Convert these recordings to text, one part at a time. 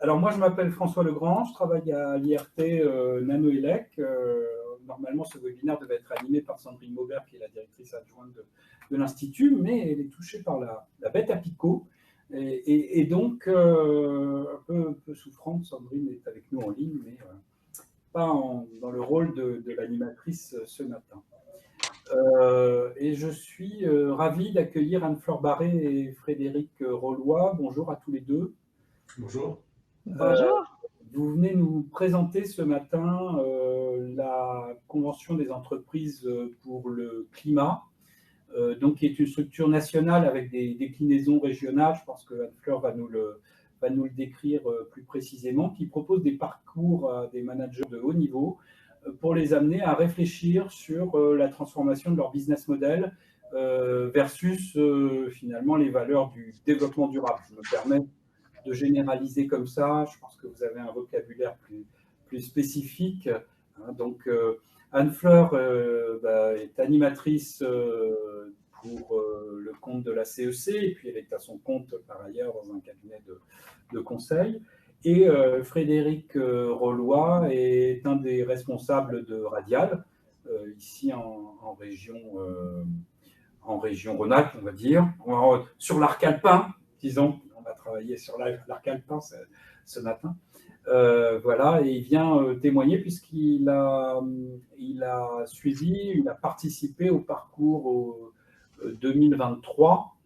Alors moi, je m'appelle François Legrand, je travaille à l'IRT Nanoélec. Normalement, ce webinaire devait être animé par Sandrine Maubert, qui est la directrice adjointe de l'Institut, mais elle est touchée par la bête à picot. Et donc, un peu souffrante, Sandrine est avec nous en ligne, mais pas dans le rôle de l'animatrice ce matin. Et je suis ravi d'accueillir Anne-Fleur Barré et Frédéric Rollois. Bonjour à tous les deux. Bonjour. Bonjour. Vous venez nous présenter ce matin la Convention des entreprises pour le climat, donc qui est une structure nationale avec des déclinaisons régionales. Je pense que Anne-Fleur va nous le décrire plus précisément, qui propose des parcours à des managers de haut niveau pour les amener à réfléchir sur la transformation de leur business model versus finalement les valeurs du développement durable. Je me permets de généraliser comme ça. Je pense que vous avez un vocabulaire plus spécifique. Donc, Anne-Fleur est animatrice pour le compte de la CEC, et puis elle est à son compte par ailleurs dans un cabinet de conseil. Et Frédéric Rollois est un des responsables de Radial, ici en région Rhône-Alpes, on va dire, sur l'arc alpin, disons. On va travailler sur l'arc alpin ce matin. Voilà, et il vient témoigner puisqu'il a suivi, il a participé au parcours 2023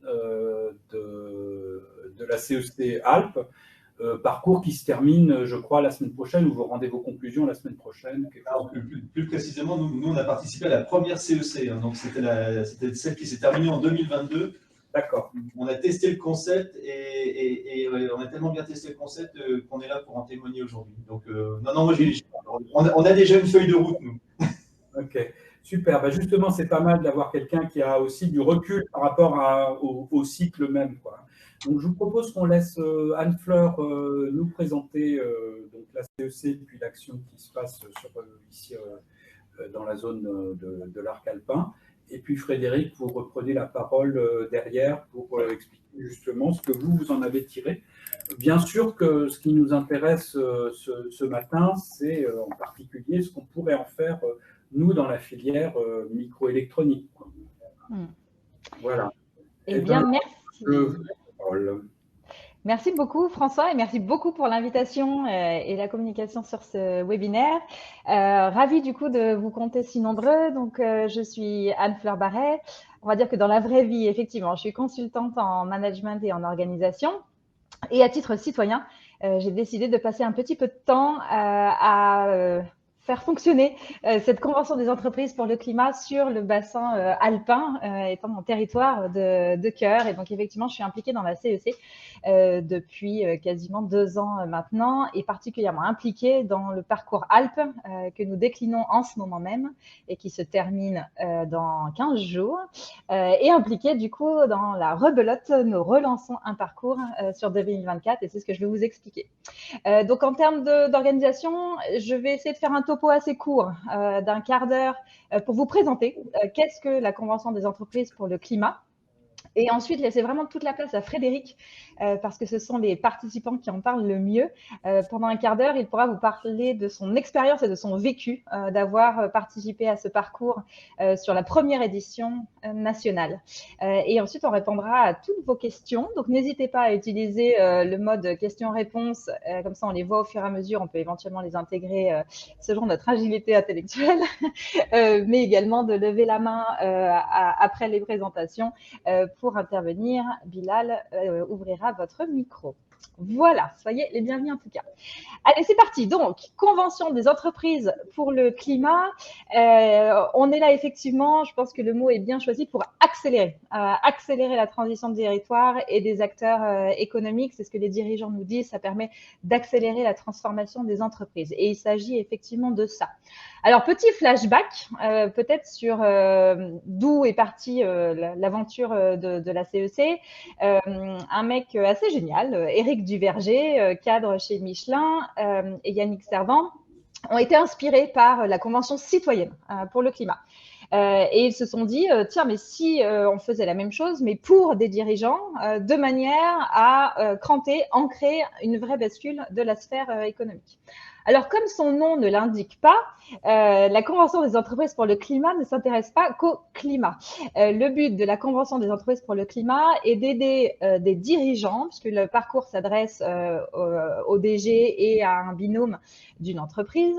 de la CEC Alpes, parcours qui se termine, je crois, la semaine prochaine, ou vous rendez vos conclusions la semaine prochaine. Alors, plus précisément, nous, on a participé à la première CEC, donc c'était celle qui s'est terminée en 2022. D'accord. On a testé le concept et on a tellement bien testé le concept qu'on est là pour en témoigner aujourd'hui. Donc, non, moi, on a déjà une feuille de route, nous. Ok, super. Ben justement, c'est pas mal d'avoir quelqu'un qui a aussi du recul par rapport au cycle même, quoi. Donc, je vous propose qu'on laisse Anne-Fleur nous présenter donc la CEC puis l'action qui se passe ici dans la zone de l'arc alpin. Et puis Frédéric, vous reprenez la parole derrière pour expliquer justement ce que vous en avez tiré. Bien sûr que ce qui nous intéresse ce matin, c'est en particulier ce qu'on pourrait en faire, nous, dans la filière microélectronique. Voilà. Eh bien, merci. Merci beaucoup François et merci beaucoup pour l'invitation et la communication sur ce webinaire. Ravie du coup de vous compter si nombreux. Donc je suis Anne-Fleur Barret. On va dire que dans la vraie vie, effectivement, je suis consultante en management et en organisation. Et à titre citoyen, j'ai décidé de passer un petit peu de temps à faire fonctionner cette convention des entreprises pour le climat sur le bassin alpin, étant mon territoire de cœur. Et donc, effectivement, je suis impliquée dans la CEC depuis quasiment 2 ans maintenant, et particulièrement impliquée dans le parcours Alpes que nous déclinons en ce moment même et qui se termine dans 15 jours. Et impliquée, du coup, dans la rebelote, nous relançons un parcours sur 2024, et c'est ce que je vais vous expliquer. Donc, en termes d'organisation, je vais essayer de faire un topo assez court d'un quart d'heure pour vous présenter qu'est-ce que la Convention des entreprises pour le climat. Et ensuite, laisser vraiment toute la place à Frédéric, parce que ce sont les participants qui en parlent le mieux. Pendant un quart d'heure, il pourra vous parler de son expérience et de son vécu d'avoir participé à ce parcours sur la première édition nationale. Et ensuite, on répondra à toutes vos questions. Donc, n'hésitez pas à utiliser le mode questions-réponses. Comme ça, on les voit au fur et à mesure. On peut éventuellement les intégrer selon notre agilité intellectuelle, mais également de lever la main après les présentations pour intervenir. Bilal ouvrira votre micro. Voilà, soyez les bienvenus en tout cas. Allez, c'est parti. Donc, Convention des entreprises pour le climat. On est là effectivement, je pense que le mot est bien choisi, pour accélérer la transition de territoire et des acteurs économiques. C'est ce que les dirigeants nous disent, ça permet d'accélérer la transformation des entreprises. Et il s'agit effectivement de ça. Alors, petit flashback, peut-être sur d'où est partie l'aventure de la CEC. Un mec assez génial, Éric Duverger, cadre chez Michelin, et Yannick Servant ont été inspirés par la Convention citoyenne pour le climat. Et ils se sont dit, tiens, mais si on faisait la même chose, mais pour des dirigeants, de manière à ancrer une vraie bascule de la sphère économique. Alors, comme son nom ne l'indique pas, la Convention des entreprises pour le climat ne s'intéresse pas qu'au climat. Le but de la Convention des entreprises pour le climat est d'aider des dirigeants, puisque le parcours s'adresse au DG et à un binôme d'une entreprise,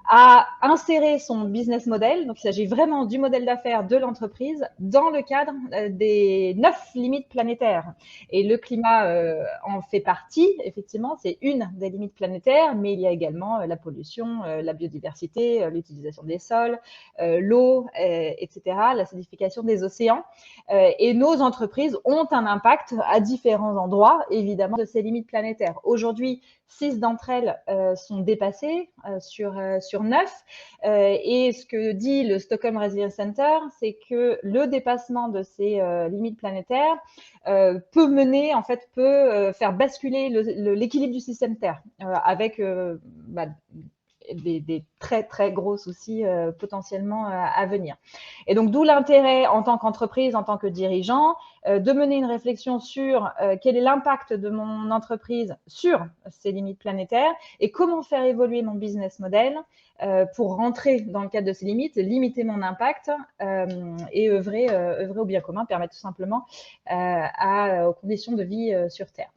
à insérer son business model. Donc, il s'agit vraiment du modèle d'affaires de l'entreprise dans le cadre des 9 limites planétaires. Et le climat en fait partie, effectivement, c'est une des limites planétaires, mais il y a également la pollution, la biodiversité, l'utilisation des sols, l'eau, etc., l'acidification des océans. Et nos entreprises ont un impact à différents endroits, évidemment, de ces limites planétaires. Aujourd'hui, 6 d'entre elles sont dépassées sur 9. Et ce que dit le Stockholm Resilience Center, c'est que le dépassement de ces limites planétaires peut faire basculer l'équilibre du système Terre avec des très très gros soucis potentiellement à venir. Et donc d'où l'intérêt en tant qu'entreprise, en tant que dirigeant, de mener une réflexion sur quel est l'impact de mon entreprise sur ces limites planétaires et comment faire évoluer mon business model pour rentrer dans le cadre de ces limites, limiter mon impact et œuvrer au bien commun, permettre tout simplement aux conditions de vie sur Terre.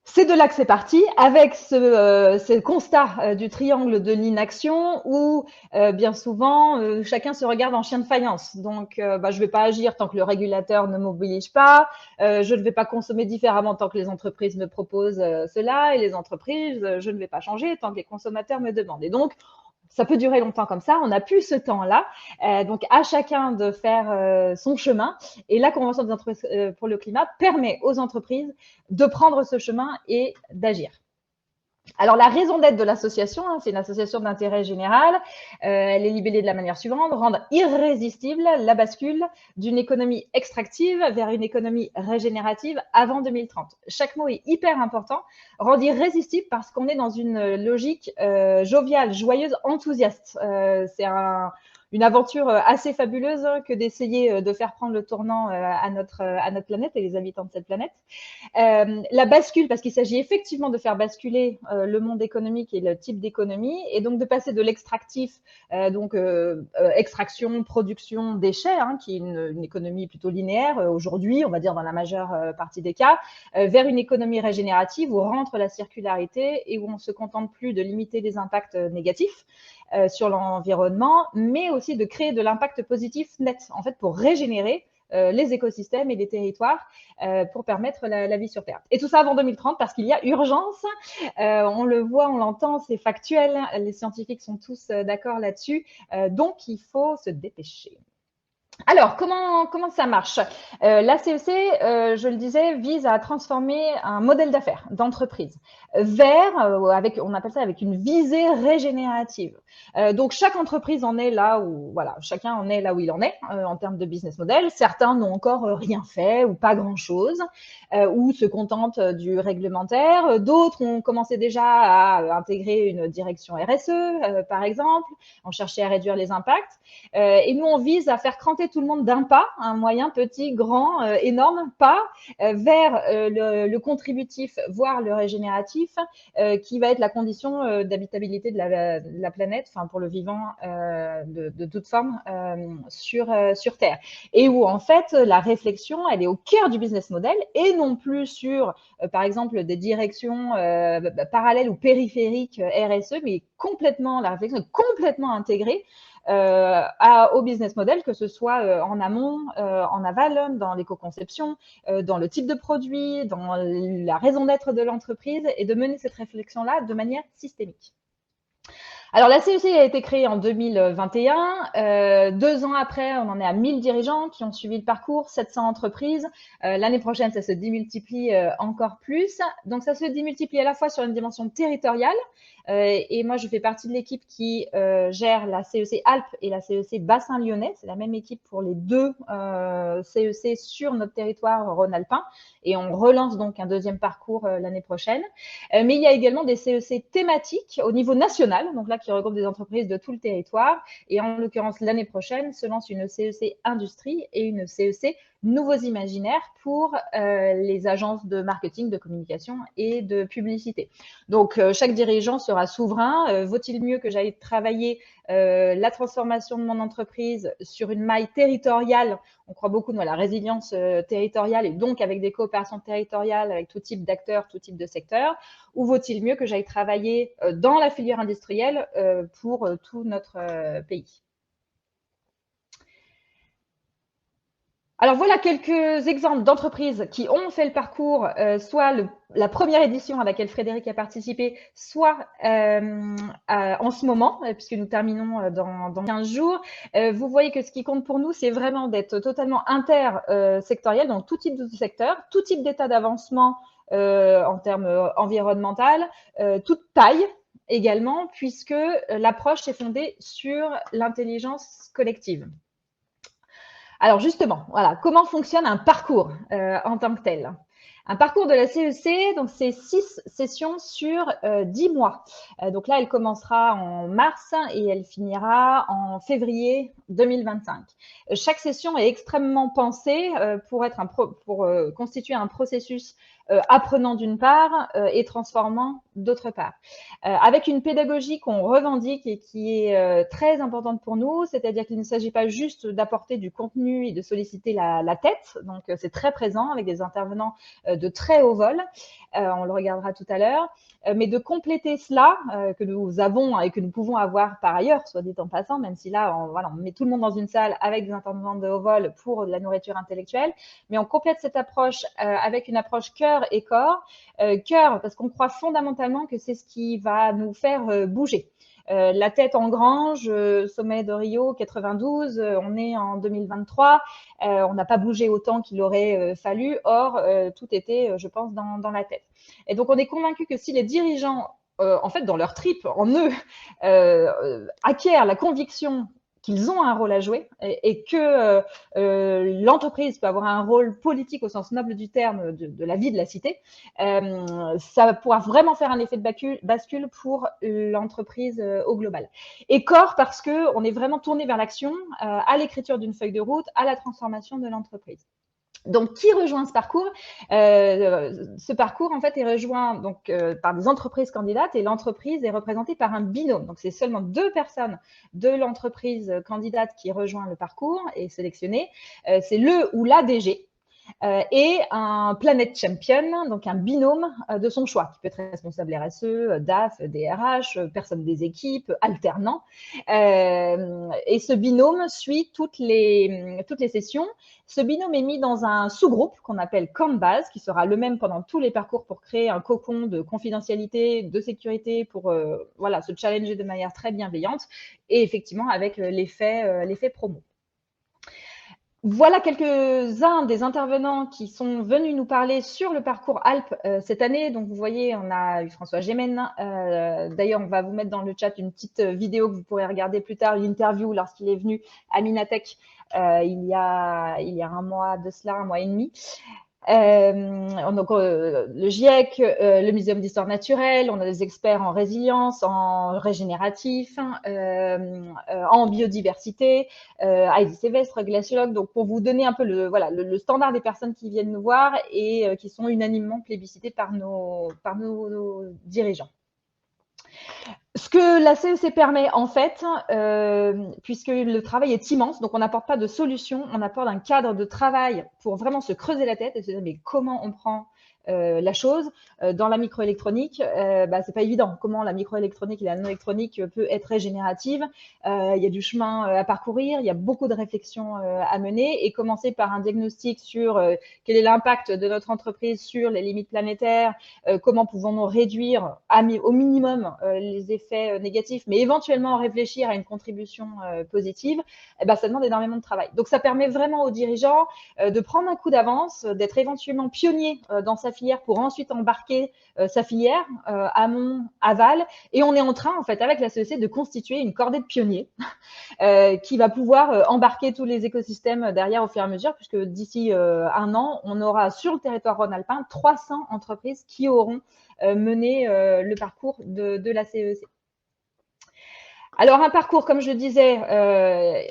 C'est de là que c'est parti, avec ce constat du triangle de l'inaction où bien souvent chacun se regarde en chien de faïence. Donc je ne vais pas agir tant que le régulateur ne m'oblige pas, je ne vais pas consommer différemment tant que les entreprises me proposent cela, et les entreprises, je ne vais pas changer tant que les consommateurs me demandent. Et donc, ça peut durer longtemps comme ça, on n'a plus ce temps-là. Donc, à chacun de faire son chemin. Et la Convention des entreprises pour le climat permet aux entreprises de prendre ce chemin et d'agir. Alors, la raison d'être de l'association, c'est une association d'intérêt général. Elle est libellée de la manière suivante: rendre irrésistible la bascule d'une économie extractive vers une économie régénérative avant 2030. Chaque mot est hyper important. Rendre irrésistible parce qu'on est dans une logique joviale, joyeuse, enthousiaste. C'est une aventure assez fabuleuse que d'essayer de faire prendre le tournant à notre planète et les habitants de cette planète. La bascule, parce qu'il s'agit effectivement de faire basculer le monde économique et le type d'économie, et donc de passer de l'extractif, extraction, production, déchets, qui est une économie plutôt linéaire aujourd'hui, on va dire dans la majeure partie des cas, vers une économie régénérative où rentre la circularité et où on ne se contente plus de limiter les impacts négatifs sur l'environnement, mais aussi de créer de l'impact positif net, en fait, pour régénérer les écosystèmes et les territoires pour permettre la vie sur Terre. Et tout ça avant 2030 parce qu'il y a urgence. On le voit, on l'entend, c'est factuel. Les scientifiques sont tous d'accord là-dessus. Donc, il faut se dépêcher. Alors, comment ça marche? La CEC, je le disais, vise à transformer un modèle d'affaires, d'entreprise, vers, on appelle ça avec une visée régénérative. Donc, chaque entreprise en est là où, voilà, chacun en est là où il en est en termes de business model. Certains n'ont encore rien fait ou pas grand-chose, ou se contentent du réglementaire. D'autres ont commencé déjà à intégrer une direction RSE, par exemple, ont cherché à réduire les impacts. Et nous, on vise à faire cranter tout le monde d'un pas, un moyen, petit, grand, énorme pas, vers le contributif, voire le régénératif, qui va être la condition d'habitabilité de la planète, enfin pour le vivant de toute forme sur Terre. Et où en fait la réflexion, elle est au cœur du business model et non plus sur, par exemple, des directions parallèles ou périphériques RSE, mais complètement, la réflexion est complètement intégrée au business model, que ce soit en amont, en aval, dans l'éco-conception, dans le type de produit, dans la raison d'être de l'entreprise, et de mener cette réflexion-là de manière systémique. Alors, la CEC a été créée en 2021. 2 ans après, on en est à 1000 dirigeants qui ont suivi le parcours, 700 entreprises. L'année prochaine, ça se démultiplie encore plus. Donc, ça se démultiplie à la fois sur une dimension territoriale. Et moi, je fais partie de l'équipe qui gère la CEC Alpes et la CEC Bassin Lyonnais. C'est la même équipe pour les 2 CEC sur notre territoire rhône-alpin. Et on relance donc un deuxième parcours l'année prochaine. Mais il y a également des CEC thématiques au niveau national, donc là qui regroupe des entreprises de tout le territoire. Et en l'occurrence, l'année prochaine, se lance une CEC Industrie et une CEC Nouveaux Imaginaires pour les agences de marketing, de communication et de publicité. Donc, chaque dirigeant sera souverain. Vaut-il mieux que j'aille travailler la transformation de mon entreprise sur une maille territoriale? On croit beaucoup dans la résilience territoriale et donc avec des coopérations territoriales avec tout type d'acteurs, tout type de secteurs. Ou vaut-il mieux que j'aille travailler dans la filière industrielle pour tout notre pays? Alors voilà quelques exemples d'entreprises qui ont fait le parcours, soit la première édition à laquelle Frédéric a participé, soit en ce moment, puisque nous terminons dans 15 jours. Vous voyez que ce qui compte pour nous, c'est vraiment d'être totalement intersectoriel, dans tout type de secteur, tout type d'état d'avancement en termes environnemental, toute taille également, puisque l'approche est fondée sur l'intelligence collective. Alors justement, voilà, comment fonctionne un parcours en tant que tel? Un parcours de la CEC, donc c'est 6 sessions sur 10 mois. Donc là, elle commencera en mars et elle finira en février 2025. Chaque session est extrêmement pensée pour constituer un processus apprenant d'une part et transformant d'autre part. Avec une pédagogie qu'on revendique et qui est très importante pour nous, c'est-à-dire qu'il ne s'agit pas juste d'apporter du contenu et de solliciter la tête, donc c'est très présent avec des intervenants de très haut vol, on le regardera tout à l'heure, mais de compléter cela que nous avons et que nous pouvons avoir par ailleurs, soit dit en passant, même si là, on met tout le monde dans une salle avec des intervenants de haut vol pour de la nourriture intellectuelle, mais on complète cette approche avec une approche cœur et corps. Cœur, parce qu'on croit fondamentalement que c'est ce qui va nous faire bouger. La tête engrange, sommet de Rio 92, on est en 2023, on n'a pas bougé autant qu'il aurait fallu, or tout était, je pense, dans la tête. Et donc on est convaincu que si les dirigeants, en fait dans leur trip, en eux, acquièrent la conviction qu'ils ont un rôle à jouer et que l'entreprise peut avoir un rôle politique au sens noble du terme de la vie de la cité, ça pourra vraiment faire un effet de bascule pour l'entreprise au global. Et corps parce qu'on est vraiment tourné vers l'action, à l'écriture d'une feuille de route, à la transformation de l'entreprise. Donc, qui rejoint ce parcours? Ce parcours, en fait, est rejoint donc par des entreprises candidates et l'entreprise est représentée par un binôme. Donc, c'est seulement 2 personnes de l'entreprise candidate qui rejoint le parcours et sélectionnée. C'est le ou la DG. Et un Planet Champion, donc un binôme de son choix, qui peut être responsable RSE, DAF, DRH, personne des équipes, alternant. Et ce binôme suit toutes les sessions. Ce binôme est mis dans un sous-groupe qu'on appelle Canvas, qui sera le même pendant tous les parcours pour créer un cocon de confidentialité, de sécurité, pour voilà, se challenger de manière très bienveillante et effectivement avec l'effet promo. Voilà quelques-uns des intervenants qui sont venus nous parler sur le parcours Alpes cette année. Donc, vous voyez, on a eu François Gémen. D'ailleurs, on va vous mettre dans le chat une petite vidéo que vous pourrez regarder plus tard, l'interview lorsqu'il est venu à Minatech il y a un mois de cela, un mois et demi. Donc, le GIEC, le Muséum d'histoire naturelle, on a des experts en résilience, en régénératif, en biodiversité, Heidi Sévestre, glaciologue. Donc, pour vous donner un peu le standard des personnes qui viennent nous voir et qui sont unanimement plébiscitées par nos dirigeants. Ce que la CEC permet en fait, puisque le travail est immense, donc on n'apporte pas de solution, on apporte un cadre de travail pour vraiment se creuser la tête et se dire mais comment on prend la chose dans la microélectronique, c'est pas évident. Comment la microélectronique et la non-électronique peut être régénérative. Il y a du chemin à parcourir, il y a beaucoup de réflexions à mener et commencer par un diagnostic sur quel est l'impact de notre entreprise sur les limites planétaires, comment pouvons-nous réduire au minimum les effets négatifs, mais éventuellement réfléchir à une contribution positive, ça demande énormément de travail. Donc ça permet vraiment aux dirigeants de prendre un coup d'avance, d'être éventuellement pionnier dans sa filière pour ensuite embarquer sa filière amont, aval. Et on est en train, en fait, avec la CEC, de constituer une cordée de pionniers qui va pouvoir embarquer tous les écosystèmes derrière au fur et à mesure, puisque d'ici un an, on aura sur le territoire rhône-alpin 300 entreprises qui auront mené le parcours de la CEC. Alors, un parcours, comme je le disais,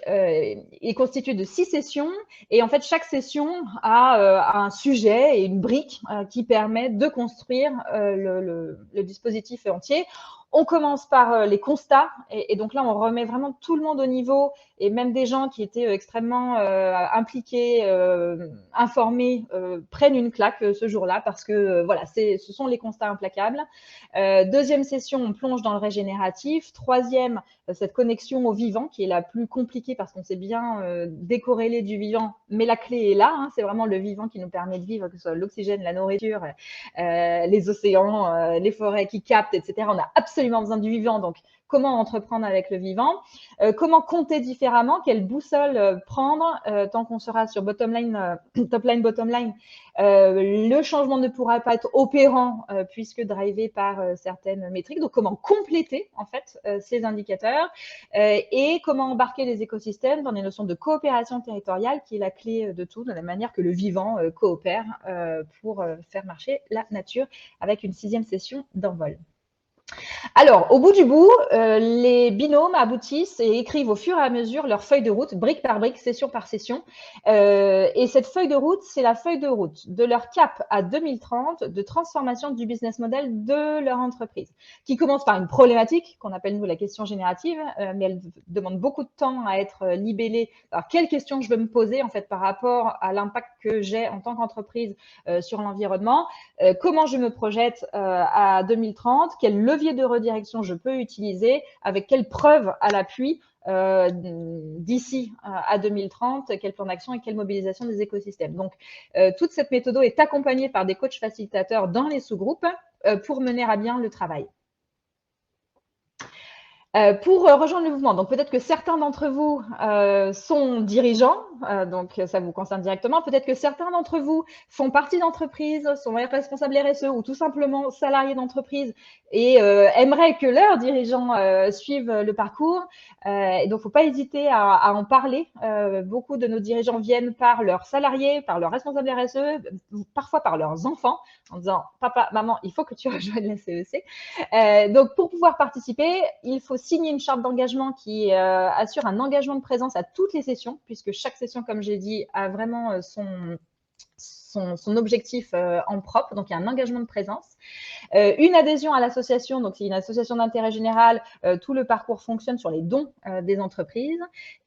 est constitué de 6 sessions. Et en fait, chaque session a un sujet et une brique qui permet de construire le dispositif entier. On commence par les constats. Et donc là, on remet vraiment tout le monde au niveau, et même des gens qui étaient extrêmement impliqués, informés, prennent une claque ce jour-là parce que voilà, ce sont les constats implacables. Deuxième session, on plonge dans le régénératif. Troisième, cette connexion au vivant qui est la plus compliquée parce qu'on s'est bien décorrélé du vivant, mais la clé est là, hein, c'est vraiment le vivant qui nous permet de vivre, que ce soit l'oxygène, la nourriture, les océans, les forêts qui captent, etc. On a absolument besoin du vivant, donc comment entreprendre avec le vivant, comment compter différemment, quelle boussole prendre, tant qu'on sera sur bottom line, top line, bottom line. Le changement ne pourra pas être opérant puisque drivé par certaines métriques. Donc, comment compléter en fait ces indicateurs et comment embarquer les écosystèmes dans des notions de coopération territoriale qui est la clé de tout, de la manière que le vivant coopère pour faire marcher la nature, avec une 6e session d'envol. Alors, au bout du bout, les binômes aboutissent et écrivent au fur et à mesure leur feuille de route, brique par brique, session par session. Et cette feuille de route, c'est la feuille de route de leur cap à 2030 de transformation du business model de leur entreprise, qui commence par une problématique qu'on appelle, nous, la question générative, mais elle demande beaucoup de temps à être libellée. Alors, quelle question je veux me poser, en fait, par rapport à l'impact que j'ai en tant qu'entreprise sur l'environnement, comment je me projette à 2030, quel levier de redirection je peux utiliser, avec quelles preuves à l'appui d'ici à 2030, quel plan d'action et quelle mobilisation des écosystèmes. Donc, toute cette méthode est accompagnée par des coachs facilitateurs dans les sous-groupes pour mener à bien le travail. Pour rejoindre le mouvement, donc peut-être que certains d'entre vous sont dirigeants, donc ça vous concerne directement. Peut-être que certains d'entre vous font partie d'entreprises, sont responsables RSE ou tout simplement salariés d'entreprise et aimeraient que leurs dirigeants suivent le parcours. Et donc, faut pas hésiter à en parler. Beaucoup de nos dirigeants viennent par leurs salariés, par leurs responsables RSE, parfois par leurs enfants, en disant « Papa, maman, il faut que tu rejoignes la CEC ». Donc, pour pouvoir participer, il faut signer une charte d'engagement qui assure un engagement de présence à toutes les sessions, puisque chaque session, comme j'ai dit, a vraiment son objectif en propre, donc il y a un engagement de présence. Une adhésion à l'association, donc c'est une association d'intérêt général, tout le parcours fonctionne sur les dons des entreprises,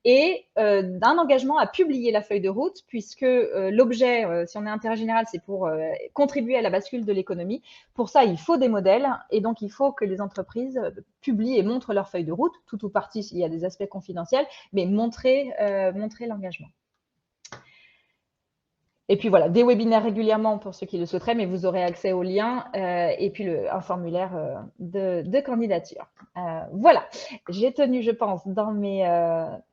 et un engagement à publier la feuille de route, puisque l'objet, si on est intérêt général, c'est pour contribuer à la bascule de l'économie. Pour ça, il faut des modèles, et donc il faut que les entreprises publient et montrent leur feuille de route, tout ou partie s'il y a des aspects confidentiels, mais montrer l'engagement. Et puis voilà, des webinaires régulièrement pour ceux qui le souhaiteraient, mais vous aurez accès au lien et puis un formulaire de candidature. Voilà, j'ai tenu, je pense, dans mes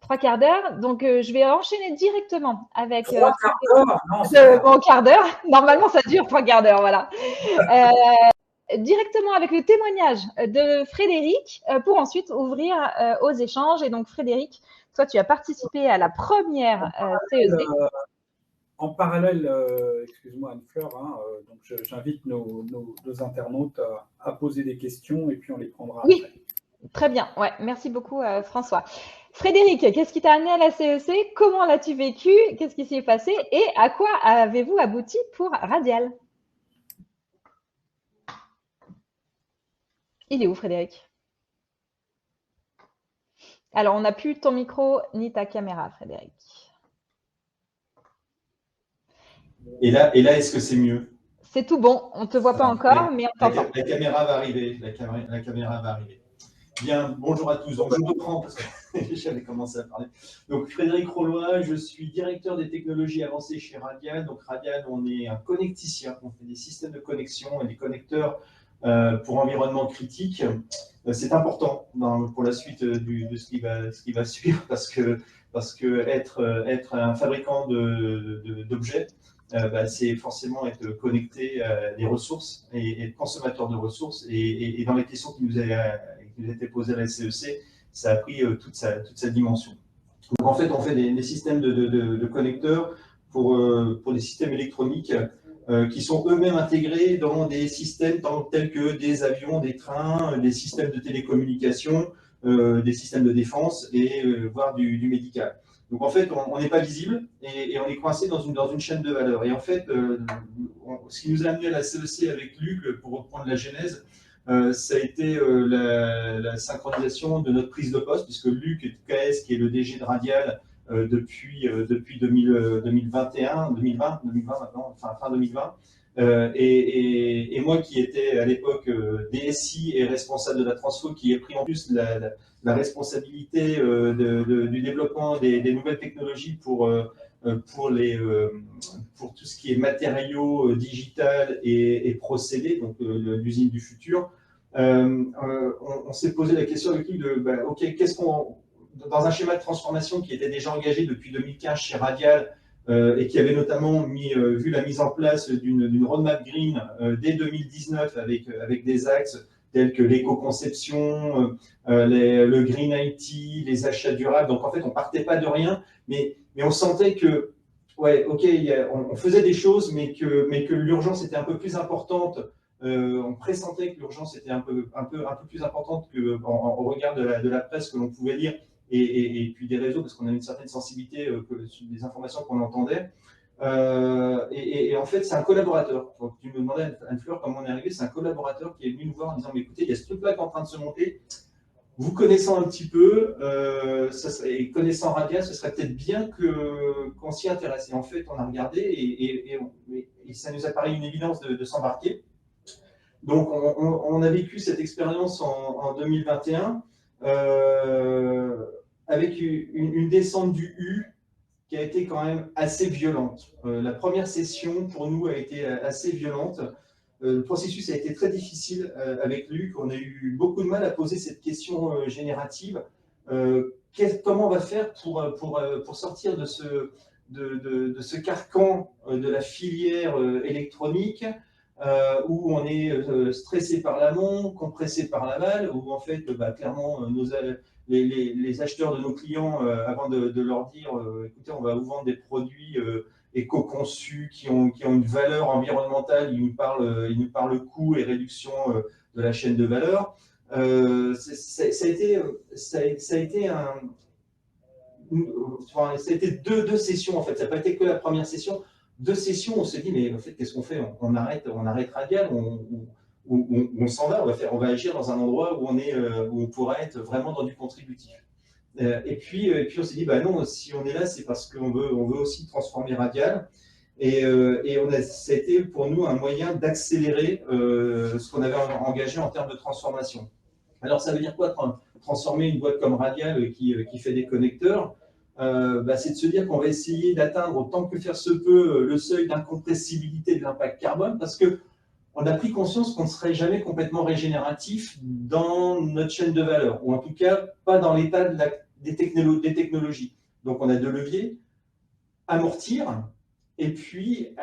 3 quarts d'heure. Donc, je vais enchaîner directement avec… 3 quarts d'heure? Mon quart d'heure. Normalement, ça dure 3 quarts d'heure, voilà. Directement avec le témoignage de Frédéric pour ensuite ouvrir aux échanges. Et donc, Frédéric, toi, tu as participé à la première CEC. En parallèle, excuse-moi Anne-Fleur, hein, donc j'invite nos internautes à poser des questions et puis on les prendra après. Oui, très bien. Ouais, merci beaucoup François. Frédéric, qu'est-ce qui t'a amené à la CEC? Comment l'as-tu vécu? Qu'est-ce qui s'est passé? Et à quoi avez-vous abouti pour Radial? Il est où Frédéric? Alors, on n'a plus ton micro ni ta caméra, Frédéric. Et là est-ce que c'est mieux? C'est tout bon, on ne te voit pas encore, mais on t'entend. La caméra va arriver, la caméra va arriver. Bien, bonjour à tous. Donc, je reprends parce que j'avais commencé à parler. Donc, Frédéric Rollois, je suis directeur des technologies avancées chez Radial. Donc, Radial, on est un connecticien. On fait des systèmes de connexion et des connecteurs pour environnement critique. C'est important pour la suite de ce qui va suivre parce que être un fabricant d'objets, c'est forcément être connecté à des ressources et être consommateur de ressources. Et dans les questions qui nous étaient posées à la CEC, ça a pris toute sa dimension. Donc en fait, on fait des systèmes de connecteurs pour des systèmes électroniques qui sont eux-mêmes intégrés dans des systèmes tels que des avions, des trains, des systèmes de télécommunication, des systèmes de défense et voire du médical. Donc en fait, on n'est pas visible et on est coincé dans une chaîne de valeur. Et en fait, ce qui nous a amené à la CEC avec Luc, pour reprendre la genèse, ça a été la synchronisation de notre prise de poste, puisque Luc Toucaès, qui est le DG de Radial depuis 2021, 2020 maintenant, enfin fin 2020, et moi qui étais à l'époque DSI et responsable de la transfo, qui ai pris en plus la responsabilité du développement des nouvelles technologies pour tout ce qui est matériaux digital et procédés, donc l'usine du futur. On s'est posé la question avec lui de, ok, dans un schéma de transformation qui était déjà engagé depuis 2015 chez Radial, et qui avait notamment vu la mise en place d'une roadmap green dès 2019 avec des axes tels que l'éco-conception, le green IT, les achats durables. Donc en fait, on partait pas de rien, mais on sentait que, ouais, ok, on faisait des choses, mais que l'urgence était un peu plus importante. On pressentait que l'urgence était un peu plus importante au regard de la presse que l'on pouvait lire. Et puis des réseaux, parce qu'on a une certaine sensibilité sur des informations qu'on entendait. Et en fait, c'est un collaborateur. Donc, tu me demandais, Anne-Fleur, comment on est arrivé. C'est un collaborateur qui est venu nous voir en disant, mais écoutez, il y a ce truc-là qui est en train de se monter. Vous connaissant un petit peu, et connaissant Radial, ce serait peut-être bien qu'on s'y intéresse. Et en fait, on a regardé et ça nous a paru une évidence de s'embarquer. Donc, on a vécu cette expérience en 2021. Avec une descente du U qui a été quand même assez violente. La première session, pour nous, a été assez violente. Le processus a été très difficile avec Luc. On a eu beaucoup de mal à poser cette question générative. Comment on va faire pour sortir de ce carcan de la filière électronique où on est stressé par l'amont, compressé par l'aval, où en fait, clairement, les acheteurs de nos clients, avant de leur dire écoutez, on va vous vendre des produits éco-conçus qui ont une valeur environnementale, ils nous parlent coût et réduction de la chaîne de valeur. Ça a été deux sessions en fait, ça n'a pas été que la première session. 2 sessions, on s'est dit, mais en fait, qu'est-ce qu'on fait? On arrête Radial, on s'en va, on va agir dans un endroit où on pourra être vraiment dans du contributif. Et puis on s'est dit, non, si on est là, c'est parce qu'on veut aussi transformer Radial. Et ça a été pour nous un moyen d'accélérer ce qu'on avait engagé en termes de transformation. Alors, ça veut dire quoi, transformer une boîte comme Radial qui fait des connecteurs? C'est de se dire qu'on va essayer d'atteindre autant que faire se peut le seuil d'incompressibilité de l'impact carbone, parce qu'on a pris conscience qu'on ne serait jamais complètement régénératif dans notre chaîne de valeur, ou en tout cas pas dans l'état des technologies. Donc on a 2 leviers, amortir, et puis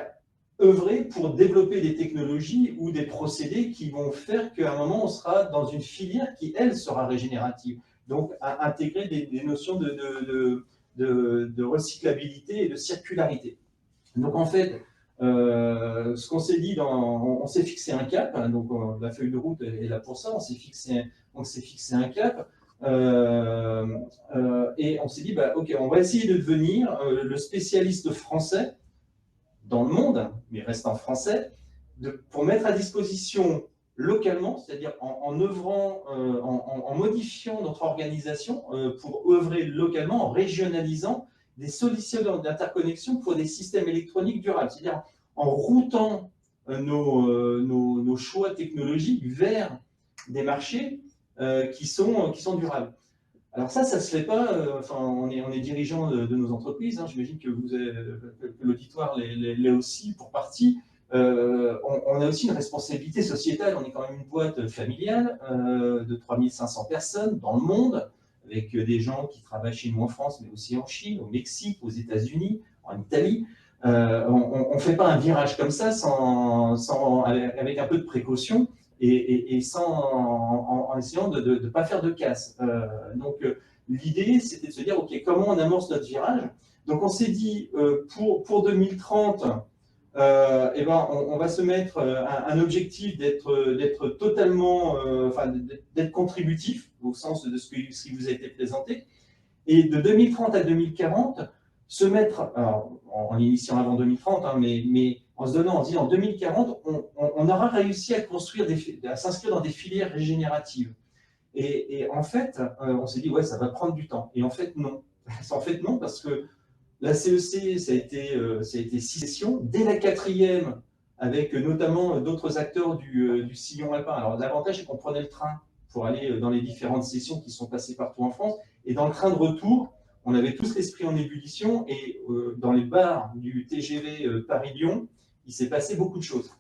œuvrer pour développer des technologies ou des procédés qui vont faire qu'à un moment on sera dans une filière qui, elle, sera régénérative. Donc intégrer des notions de recyclabilité et de circularité. Donc en fait, ce qu'on s'est dit, on s'est fixé un cap, hein, donc la feuille de route est là pour ça, on s'est fixé un cap, et on s'est dit, ok, on va essayer de devenir le spécialiste français dans le monde, mais restant français, pour mettre à disposition localement, c'est-à-dire en œuvrant, en modifiant notre organisation pour œuvrer localement, en régionalisant des solutions d'interconnexion pour des systèmes électroniques durables, c'est-à-dire en routant nos choix technologiques vers des marchés qui sont durables. Alors ça se fait pas, on est dirigeant de nos entreprises, hein, j'imagine que l'auditoire l'est aussi pour partie. On a aussi une responsabilité sociétale, on est quand même une boîte familiale de 3500 personnes dans le monde, avec des gens qui travaillent chez nous en France, mais aussi en Chine, au Mexique, aux États-Unis, en Italie. On ne fait pas un virage comme ça avec un peu de précaution et en essayant de ne pas faire de casse. Donc l'idée, c'était de se dire, ok, comment on amorce notre virage? Donc on s'est dit, pour 2030, eh ben, on va se mettre un objectif d'être totalement, enfin, d'être contributif au sens de ce qui vous a été présenté. Et de 2030 à 2040, se mettre, alors, en initiant avant 2030, hein, mais en se donnant, en disant en 2040, on aura réussi à construire, à s'inscrire dans des filières régénératives. Et en fait, on s'est dit, ouais, ça va prendre du temps. Et en fait, non. En fait, non, parce que la CEC, ça a été 6 sessions. Dès la 4e, avec notamment d'autres acteurs du sillon alpin. Alors, l'avantage, c'est qu'on prenait le train pour aller dans les différentes sessions qui sont passées partout en France. Et dans le train de retour, on avait tous l'esprit en ébullition. Et dans les bars du TGV Paris-Lyon, il s'est passé beaucoup de choses.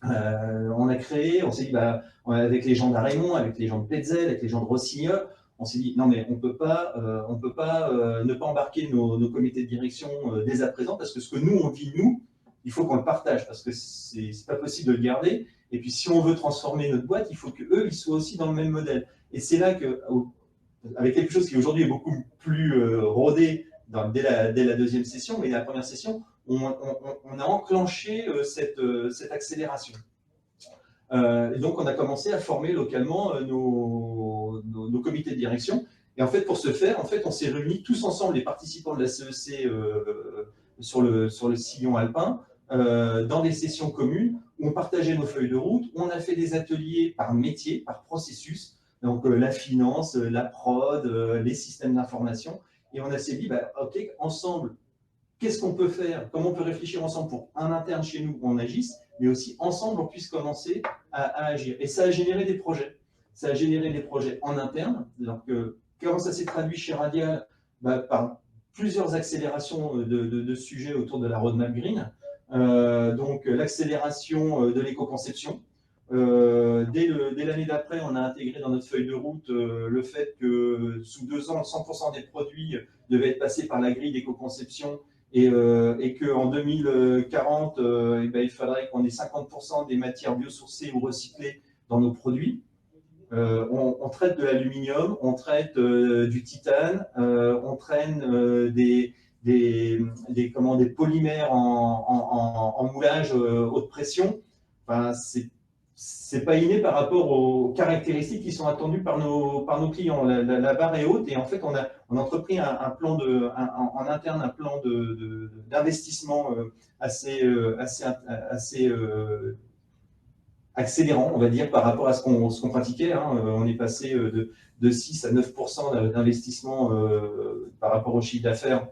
On a créé, on s'est dit, bah, avec les gens d'Araimon, avec les gens de Petzel, avec les gens de Rossignol, on s'est dit, non mais on peut pas ne pas embarquer nos comités de direction dès à présent, parce que ce que nous, on vit, nous, il faut qu'on le partage, parce que c'est pas possible de le garder. Et puis, si on veut transformer notre boîte, il faut qu'eux, ils soient aussi dans le même modèle. Et c'est là que, avec quelque chose qui aujourd'hui est beaucoup plus rodé dès la 2e session, mais la première session, on a enclenché cette accélération. Et donc, on a commencé à former localement nos comités de direction. Et en fait, pour ce faire, en fait, on s'est réunis tous ensemble, les participants de la CEC sur le sillon alpin, dans des sessions communes où on partageait nos feuilles de route, où on a fait des ateliers par métier, par processus, donc la finance, la prod, les systèmes d'information. Et on s'est dit, bah, OK, ensemble, qu'est-ce qu'on peut faire? Comment on peut réfléchir ensemble pour un interne chez nous, on agisse, mais aussi ensemble, on puisse commencer à agir. Et ça a généré des projets. Ça a généré des projets en interne. Donc, comment ça s'est traduit chez Radial? Bah, par plusieurs accélérations de sujets autour de la roadmap green. Donc, l'accélération de l'éco-conception. Dès l'année d'après, on a intégré dans notre feuille de route le fait que sous 2 ans, 100% des produits devaient être passés par la grille d'éco-conception et qu'en 2040, eh ben, il faudrait qu'on ait 50% des matières biosourcées ou recyclées dans nos produits. On traite de l'aluminium, on traite du titane, on traîne des polymères en moulage haute pression. Enfin, c'est pas inné par rapport aux caractéristiques qui sont attendues par nos clients. La barre est haute et en fait, on a entrepris un plan en interne, un plan d'investissement assez accélérant, on va dire, par rapport à ce qu'on pratiquait. Hein. On est passé de 6 à 9% d'investissement par rapport au chiffre d'affaires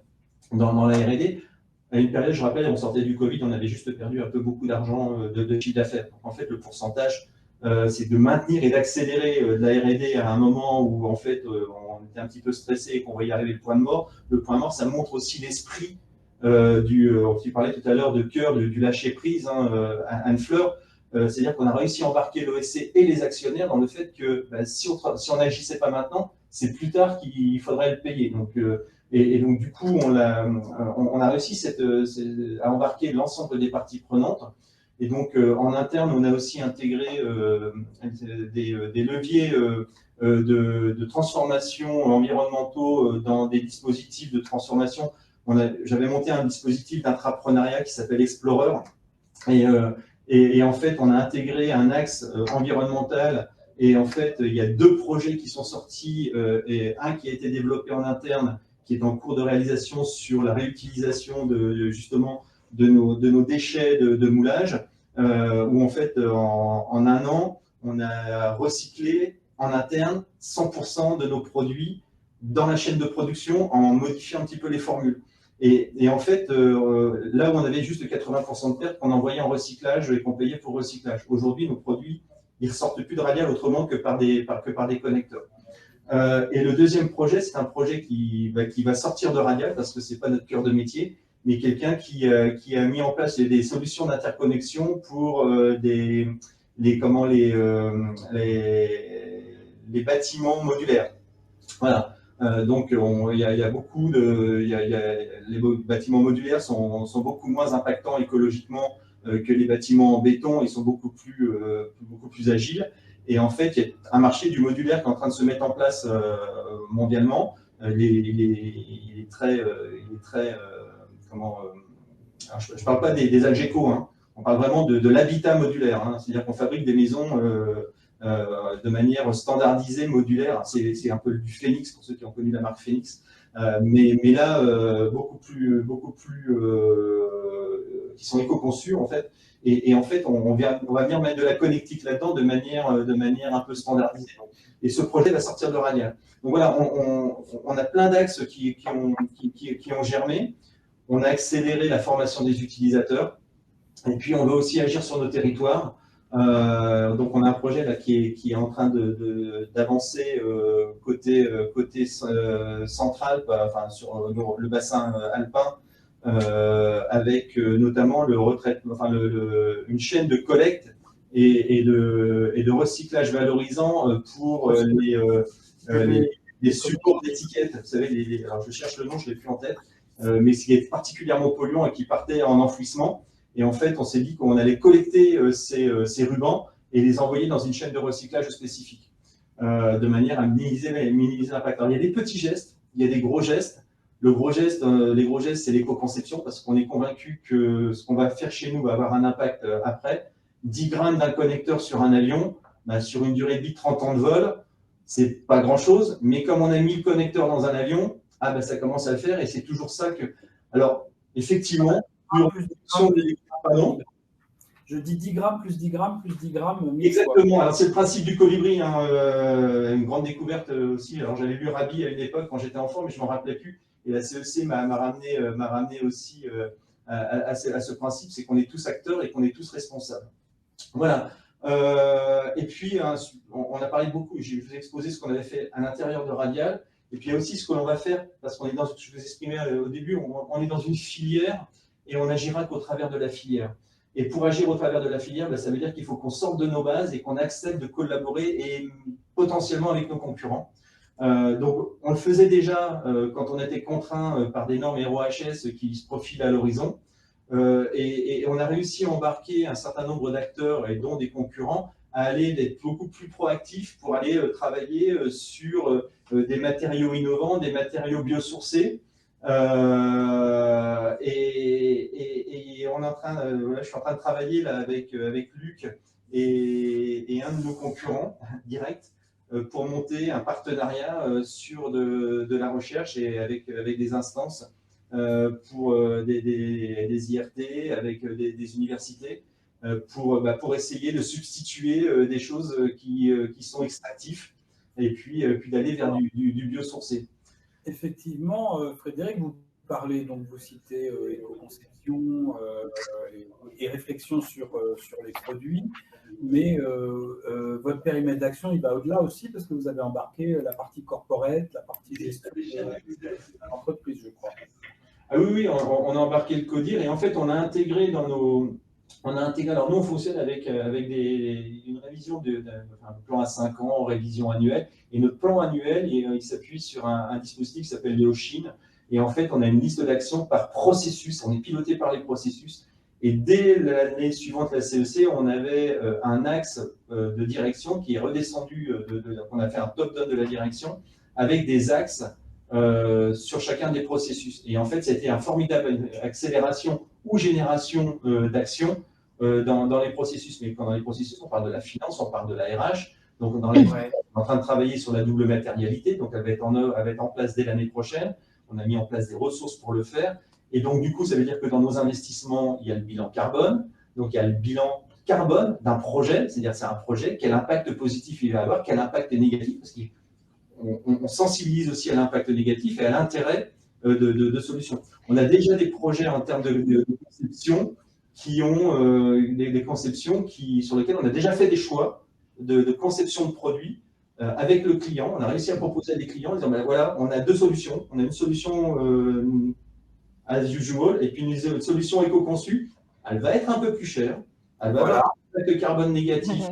dans la R&D. À une période, je rappelle, on sortait du Covid, on avait juste perdu un peu beaucoup d'argent de chiffre d'affaires. En fait, le pourcentage, c'est de maintenir et d'accélérer de la R&D à un moment où, en fait, on était un petit peu stressé et qu'on voyait arriver le point de mort. Le point mort, ça montre aussi l'esprit tu parlais tout à l'heure de cœur, du lâcher-prise, hein, Anne Fleur. C'est-à-dire qu'on a réussi à embarquer l'OSC et les actionnaires dans le fait que si on n'agissait pas maintenant, c'est plus tard qu'il faudrait le payer. Donc, et donc, du coup, on a réussi à embarquer l'ensemble des parties prenantes. Et donc, en interne, on a aussi intégré des leviers de transformation environnementaux dans des dispositifs de transformation. J'avais monté un dispositif d'intrapreneuriat qui s'appelle Explorer. Et en fait, on a intégré un axe environnemental. Et en fait, il y a 2 projets qui sont sortis, et un qui a été développé en interne, qui est en cours de réalisation sur la réutilisation justement de nos déchets de moulage, où en fait, en un an, on a recyclé en interne 100% de nos produits dans la chaîne de production en modifiant un petit peu les formules. Et en fait, là où on avait juste 80% de pertes, qu'on envoyait en recyclage et qu'on payait pour recyclage. Aujourd'hui, nos produits, ils ne ressortent plus de Radial autrement que par des connecteurs. Et le deuxième projet, c'est un projet qui va sortir de Radial parce que ce n'est pas notre cœur de métier, mais quelqu'un qui a mis en place des solutions d'interconnexion pour les bâtiments modulaires. Voilà. Donc, il y a beaucoup les bâtiments modulaires sont beaucoup moins impactants écologiquement que les bâtiments en béton. Ils sont beaucoup plus agiles. Et en fait, il y a un marché du modulaire qui est en train de se mettre en place mondialement. Il est très alors je ne parle pas des Algeco, hein, on parle vraiment de l'habitat modulaire, hein, c'est-à-dire qu'on fabrique des maisons de manière standardisée, modulaire. C'est un peu du Phoenix pour ceux qui ont connu la marque Phoenix, mais là beaucoup plus qui sont éco-conçus en fait. Et en fait, on va venir mettre de la connectique là-dedans de manière un peu standardisée. Et ce projet va sortir de Radial. Donc voilà, on a plein d'axes qui ont germé. On a accéléré la formation des utilisateurs. Et puis, on veut aussi agir sur nos territoires. Donc, on a un projet là, qui est en train d'avancer côté central, enfin, sur le bassin alpin, avec notamment une chaîne de collecte et de recyclage valorisant pour les supports d'étiquettes. Vous savez, alors je cherche le nom, je ne l'ai plus en tête, mais ce qui est particulièrement polluant et qui partait en enfouissement. Et en fait, on s'est dit qu'on allait collecter ces rubans et les envoyer dans une chaîne de recyclage spécifique, de manière à minimiser l'impact. Alors, il y a des petits gestes, il y a des gros gestes. Les gros gestes, c'est l'éco-conception, parce qu'on est convaincu que ce qu'on va faire chez nous va avoir un impact après. 10 grammes d'un connecteur sur un avion, sur une durée de vie de 30 ans de vol, c'est pas grand-chose, mais comme on a mis le connecteur dans un avion, ça commence à le faire, et c'est toujours ça que… Alors, effectivement, je dis 10 grammes plus 10 grammes plus 10 grammes. Exactement. Alors, c'est le principe du colibri, hein, une grande découverte aussi. Alors, j'avais lu Rabi à une époque quand j'étais enfant, mais je ne m'en rappelais plus. Et la CEC m'a ramené aussi à ce principe, c'est qu'on est tous acteurs et qu'on est tous responsables. Voilà. Et puis, on a parlé beaucoup, je vous ai exposé ce qu'on avait fait à l'intérieur de Radial. Et puis, il y a aussi ce que l'on va faire, parce qu'on est dans, je vous exprimais au début, on est dans une filière et on agira qu'au travers de la filière. Et pour agir au travers de la filière, ça veut dire qu'il faut qu'on sorte de nos bases et qu'on accepte de collaborer et potentiellement avec nos concurrents. Donc, on le faisait déjà quand on était contraint par des normes RoHS qui se profilent à l'horizon. Et on a réussi à embarquer un certain nombre d'acteurs, et dont des concurrents, à aller d'être beaucoup plus proactifs pour aller travailler sur des matériaux innovants, des matériaux biosourcés. Et on est en train, je suis en train de travailler là, avec Luc et un de nos concurrents directs pour monter un partenariat sur de la recherche et avec des instances pour des IRT, avec des universités, pour essayer de substituer des choses qui sont extractifs et puis d'aller vers du biosourcé. Effectivement, Frédéric, vous parlez, donc vous citez éco-conception et réflexion sur les produits, mais votre périmètre d'action, il va au-delà aussi, parce que vous avez embarqué la partie corporate, la partie gestion de l'entreprise, je crois. Ah oui, on a embarqué le CODIR et en fait, on a intégré dans nos… alors nous, on fonctionne avec une révision un plan à 5 ans, révision annuelle. Et notre plan annuel, il s'appuie sur un dispositif qui s'appelle Léochine. Et en fait, on a une liste d'actions par processus. On est piloté par les processus. Et dès l'année suivante, la CEC, on avait un axe de direction qui est redescendu. On a fait un top-down de la direction avec des axes sur chacun des processus. Et en fait, c'était une formidable accélération ou génération d'actions dans les processus. Mais quand dans les processus, on parle de la finance, on parle de la RH. Donc, on est en train de travailler sur la double matérialité. Donc, elle va être en place dès l'année prochaine. On a mis en place des ressources pour le faire. Et donc, du coup, ça veut dire que dans nos investissements, il y a le bilan carbone. Donc, il y a le bilan carbone d'un projet. C'est-à-dire, c'est un projet. Quel impact positif il va avoir? Quel impact négatif? Parce qu'on sensibilise aussi à l'impact négatif et à l'intérêt de solutions. On a déjà des projets en termes de conception qui ont des conceptions sur lesquelles on a déjà fait des choix de conception de produits avec le client. On a réussi à proposer à des clients en disant voilà, on a deux solutions. On a une solution as usual et puis une solution éco-conçue. Elle va être un peu plus chère. Elle va avoir un impact carbone négatif.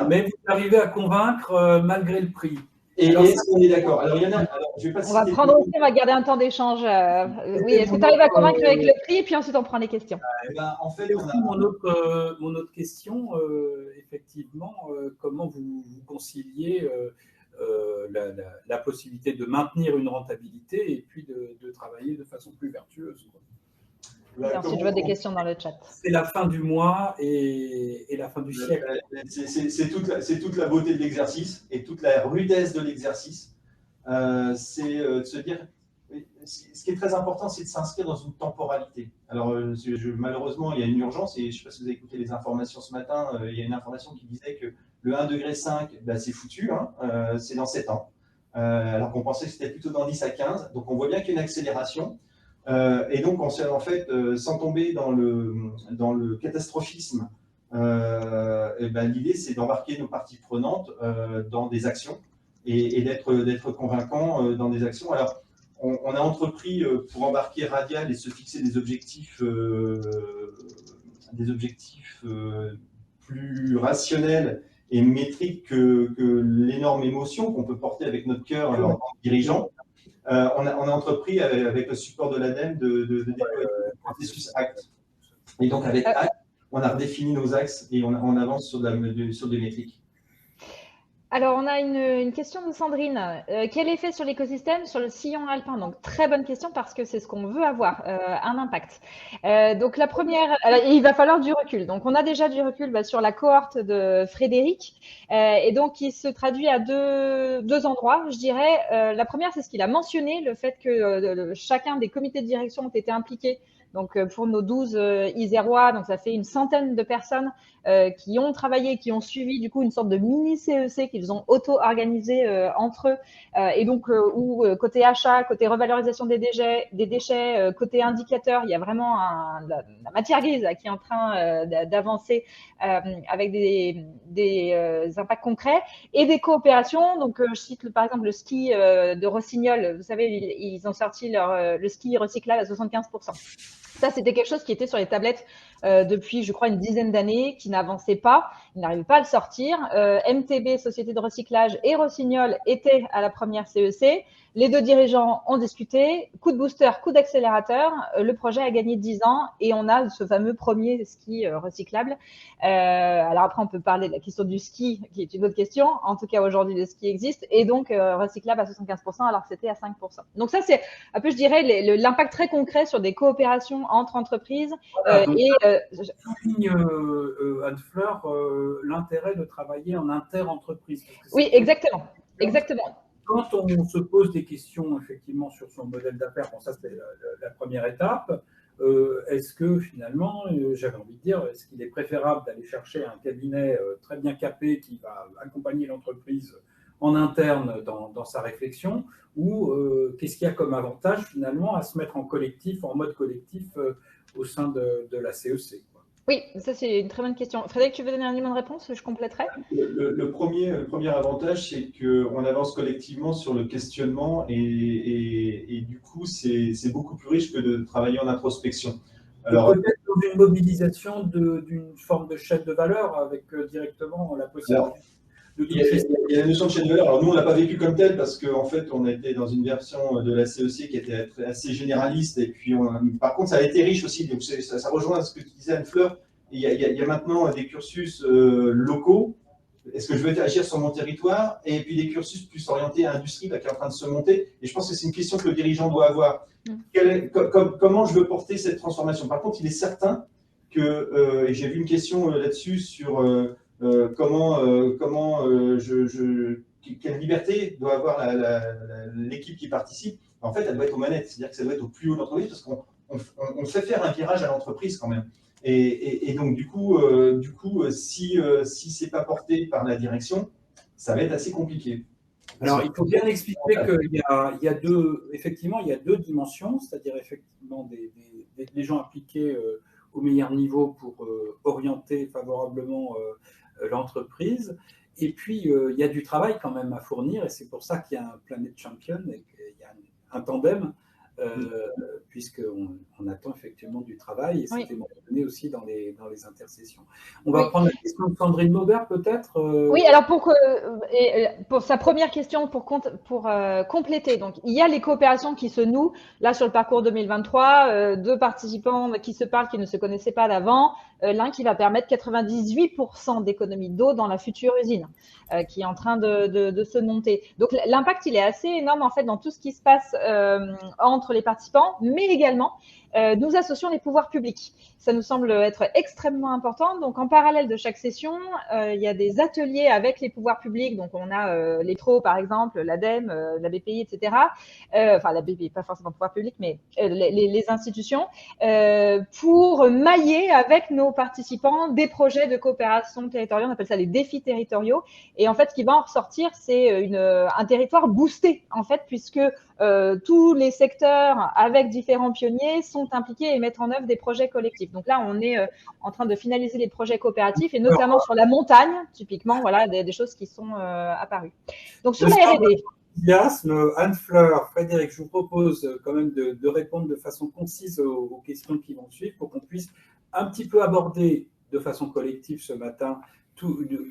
Mais vous arrivez à convaincre malgré le prix. Et est-ce qu'on est d'accord? Alors, il y en a. Alors, je vais pas on va prendre aussi, on va garder un temps d'échange. Oui, est-ce que tu arrives à convaincre avec le prix? Et puis ensuite, on prend les questions. En fait, mon autre question, effectivement, comment vous conciliez la possibilité de maintenir une rentabilité et puis de travailler de façon plus vertueuse, quoi. ensuite, je vois des questions dans le chat. C'est la fin du mois et la fin du siècle. C'est toute la beauté de l'exercice et toute la rudesse de l'exercice. C'est de se dire, ce qui est très important, c'est de s'inscrire dans une temporalité. Alors, malheureusement, il y a une urgence, et je ne sais pas si vous avez écouté les informations ce matin, il y a une information qui disait que le 1,5 degré, ben, c'est foutu, hein, c'est dans 7 ans. Alors qu'on pensait que c'était plutôt dans 10 à 15. Donc, on voit bien qu'il y a une accélération. Et donc, en fait, sans tomber dans le catastrophisme, et ben, l'idée, c'est d'embarquer nos parties prenantes dans des actions et d'être convaincant dans des actions. Alors, on a entrepris pour embarquer Radial et se fixer des objectifs plus rationnels et métriques que l'énorme émotion qu'on peut porter avec notre cœur en tant que dirigeant. On a entrepris avec le support de l'ADEME de déployer le processus ACT. Et donc, avec ACT, on a redéfini nos axes et on avance sur des métriques. Alors, on a une question de Sandrine. Quel effet sur l'écosystème, sur le sillon alpin? Donc, très bonne question parce que c'est ce qu'on veut avoir, un impact. Donc, la première, alors, il va falloir du recul. Donc, on a déjà du recul sur la cohorte de Frédéric et donc, qui se traduit à deux endroits, je dirais. La première, c'est ce qu'il a mentionné, le fait que chacun des comités de direction ont été impliqués. Donc, pour nos 12 Isérois, donc ça fait une centaine de personnes qui ont travaillé, qui ont suivi du coup une sorte de mini CEC qu'ils ont auto-organisé entre eux. Et donc, côté achat, côté revalorisation des déchets, côté indicateur, il y a vraiment la matière grise qui est en train d'avancer avec des impacts concrets et des coopérations. Donc, je cite par exemple le ski de Rossignol. Vous savez, ils ont sorti le ski recyclable à 75%. Ça, c'était quelque chose qui était sur les tablettes depuis, je crois, une dizaine d'années, qui n'avançait pas, ils n'arrivaient pas à le sortir. MTB, Société de recyclage, et Rossignol étaient à la première CEC. Les deux dirigeants ont discuté, coup de booster, coup d'accélérateur. Le projet a gagné 10 ans et on a ce fameux premier ski recyclable. Alors après, on peut parler de la question du ski, qui est une autre question. En tout cas, aujourd'hui, le ski existe et donc recyclable à 75% alors que c'était à 5%. Donc ça, c'est un peu, je dirais, l'impact très concret sur des coopérations entre entreprises. Voilà, souligne Anne-Fleur l'intérêt de travailler en inter-entreprise. Oui, exactement. Exactement. Quand on se pose des questions effectivement sur son modèle d'affaires, bon, ça c'est la première étape. Est-ce que finalement, j'avais envie de dire, est-ce qu'il est préférable d'aller chercher un cabinet très bien capé qui va accompagner l'entreprise en interne dans sa réflexion, ou qu'est-ce qu'il y a comme avantage finalement à se mettre en collectif, en mode collectif au sein de la CEC, quoi. Oui, ça c'est une très bonne question. Frédéric, tu veux donner un élément de réponse? Je compléterai. Le premier avantage, c'est qu'on avance collectivement sur le questionnement et du coup, c'est beaucoup plus riche que de travailler en introspection. Alors, peut-être dans une mobilisation d'une forme de chaîne de valeur avec directement la possibilité. Il y a la notion de chaîne de valeur. Alors nous, on ne l'a pas vécu comme tel parce qu'en fait, on était dans une version de la CEC qui était assez généraliste. Et puis, par contre, ça a été riche aussi. Donc ça rejoint ce que tu disais, Anne-Fleur. Il y a maintenant des cursus locaux. Est-ce que je veux agir sur mon territoire? Et puis des cursus plus orientés à l'industrie qui est en train de se monter. Et je pense que c'est une question que le dirigeant doit avoir. Comment je veux porter cette transformation? Par contre, il est certain que, et j'ai vu une question là-dessus sur quelle liberté doit avoir l'équipe qui participe. En fait, elle doit être aux manettes, c'est-à-dire que ça doit être au plus haut de l'entreprise parce qu'on fait faire un virage à l'entreprise quand même. Et donc, du coup, si ce n'est pas porté par la direction, ça va être assez compliqué. Alors, il faut bien expliquer qu'il y a deux dimensions, c'est-à-dire effectivement des gens impliqués au meilleur niveau pour orienter favorablement l'entreprise. Et puis, il y a du travail quand même à fournir, et c'est pour ça qu'il y a un Planet Champion et qu'il y a un tandem, puisqu'on attend effectivement du travail, et c'était mentionné aussi dans les intercessions. On va prendre la question de Sandrine Maubert, peut-être. Oui, alors pour sa première question, pour compléter, donc il y a les coopérations qui se nouent là sur le parcours 2023, deux participants qui se parlent, qui ne se connaissaient pas d'avant, l'un qui va permettre 98% d'économie d'eau dans la future usine qui est en train de se monter. Donc l'impact il est assez énorme en fait dans tout ce qui se passe entre les participants, mais également nous associons les pouvoirs publics. Ça nous semble être extrêmement important. Donc, en parallèle de chaque session, il y a des ateliers avec les pouvoirs publics. Donc, on a les pros, par exemple, l'ADEME, la BPI, etc. Enfin, la BPI, pas forcément pouvoir public, mais les institutions, pour mailler avec nos participants des projets de coopération territoriale. On appelle ça les défis territoriaux. Et en fait, ce qui va en ressortir, c'est un territoire boosté, en fait, puisque tous les secteurs avec différents pionniers sont impliqués et mettent en œuvre des projets collectifs. Donc là, on est en train de finaliser les projets coopératifs et notamment sur la montagne, typiquement, voilà, des choses qui sont apparues. Donc sur la R&D. Anne-Fleur, Frédéric, je vous propose quand même de répondre de façon concise aux questions qui vont suivre pour qu'on puisse un petit peu aborder de façon collective ce matin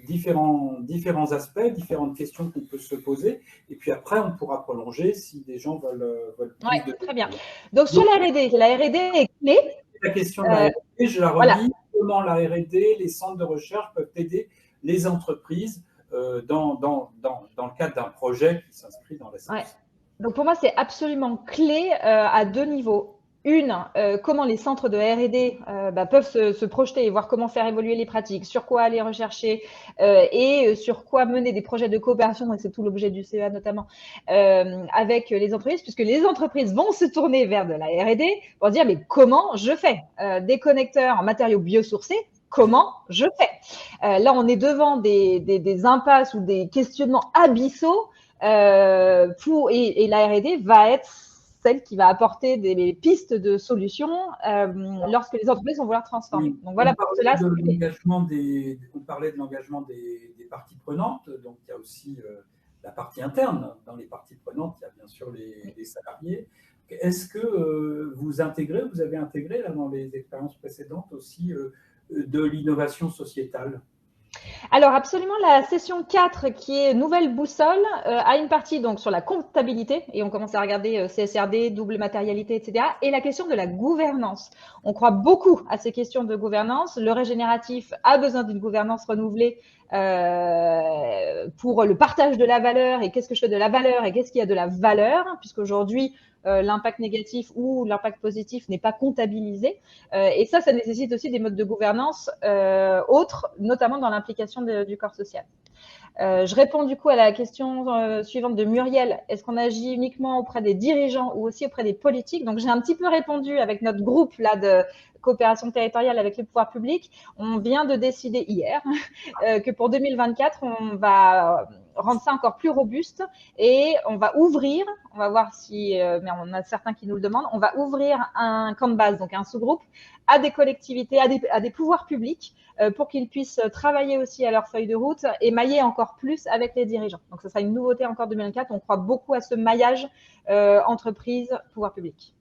différents aspects, différentes questions qu'on peut se poser. Et puis après, on pourra prolonger si des gens veulent plus de... Très bien. Donc, sur la R&D est clé. La question de la R&D, je la relis. Voilà. Comment la R&D, les centres de recherche peuvent aider les entreprises dans le cadre d'un projet qui s'inscrit dans la science. Ouais. Donc, pour moi, c'est absolument clé à deux niveaux. Une, comment les centres de R&D peuvent se projeter et voir comment faire évoluer les pratiques, sur quoi aller rechercher et sur quoi mener des projets de coopération, et c'est tout l'objet du CEA notamment, avec les entreprises, puisque les entreprises vont se tourner vers de la R&D pour dire mais comment je fais des connecteurs en matériaux biosourcés, comment je fais là, on est devant des impasses ou des questionnements abyssaux et la R&D va être celle qui va apporter des pistes de solutions lorsque les entreprises vont vouloir transformer. Oui. Donc voilà, pour cela, on parlait de l'engagement des parties prenantes, donc il y a aussi la partie interne. Dans les parties prenantes, il y a bien sûr les salariés. Est-ce que vous avez intégré là, dans les expériences précédentes aussi de l'innovation sociétale ? Alors absolument, la session 4 qui est nouvelle boussole a une partie donc sur la comptabilité et on commence à regarder CSRD, double matérialité, etc. Et la question de la gouvernance. On croit beaucoup à ces questions de gouvernance. Le régénératif a besoin d'une gouvernance renouvelée pour le partage de la valeur et qu'est-ce que je fais de la valeur et qu'est-ce qu'il y a de la valeur, puisqu'aujourd'hui, l'impact négatif ou l'impact positif n'est pas comptabilisé. Et ça nécessite aussi des modes de gouvernance autres, notamment dans l'implication du corps social. Je réponds du coup à la question suivante de Muriel. Est-ce qu'on agit uniquement auprès des dirigeants ou aussi auprès des politiques? Donc, j'ai un petit peu répondu avec notre groupe là de coopération territoriale avec les pouvoirs publics. On vient de décider hier que pour 2024, on va rendre ça encore plus robuste et on va ouvrir, on va voir si, mais on a certains qui nous le demandent, on va ouvrir un camp de base, donc un sous-groupe, à des collectivités, à des pouvoirs publics pour qu'ils puissent travailler aussi à leur feuille de route et mailler encore plus avec les dirigeants. Donc, ce sera une nouveauté encore 2024. On croit beaucoup à ce maillage entreprise, pouvoir public.